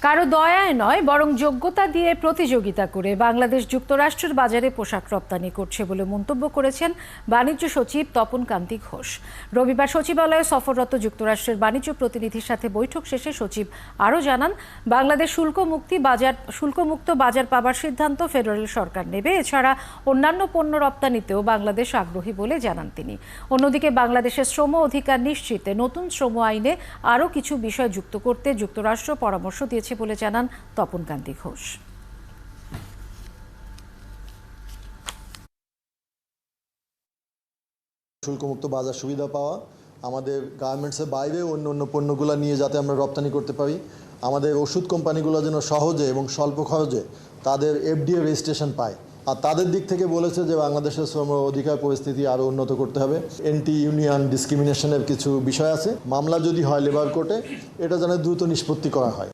কারো দয়ায় নয় বরং যোগ্যতা দিয়ে প্রতিযোগিতা করে বাংলাদেশ যুক্তরাষ্ট্রের বাজারে পোশাক রপ্তানি করছে বলে মন্তব্য করেছেন বাণিজ্য সচিব তপন কান্তি ঘোষ। রবিবার সচিবালয়ে সফররত যুক্তরাষ্ট্রের বাণিজ্য প্রতিনিধির সাথে বৈঠক শেষে সচিব আরও জানান, বাংলাদেশ শুল্কমুক্ত বাজার পাবার সিদ্ধান্ত ফেডারেল সরকার নেবে। এছাড়া অন্যান্য পণ্য রপ্তানিতেও বাংলাদেশ আগ্রহী বলে জানান তিনি। অন্যদিকে বাংলাদেশের শ্রম অধিকার নিশ্চিতে নতুন শ্রম আইনে আরও কিছু বিষয় যুক্ত করতে যুক্তরাষ্ট্র পরামর্শ দিয়েছে বলে জানান তপন কান্তি ঘোষ। শুল্কমুক্ত বাজার সুবিধা পাওয়া, আমাদের গার্মেন্টসের বাইরে অন্য পণ্যগুলো নিয়ে যাতে আমরা রপ্তানি করতে পারি, আমাদের ওষুধ কোম্পানিগুলো যেন সহজে এবং স্বল্প খরচে তাদের এফডিএ রেজিস্ট্রেশন পায়। আর তাদের দিক থেকে বলেছে যে বাংলাদেশের শ্রম অধিকার পরিস্থিতি আরও উন্নত করতে হবে। এন্টি ইউনিয়ন ডিসক্রিমিনেশনের কিছু বিষয় আছে, মামলা যদি হয় লেবার কোর্টে, এটা যেন দ্রুত নিষ্পত্তি করা হয়।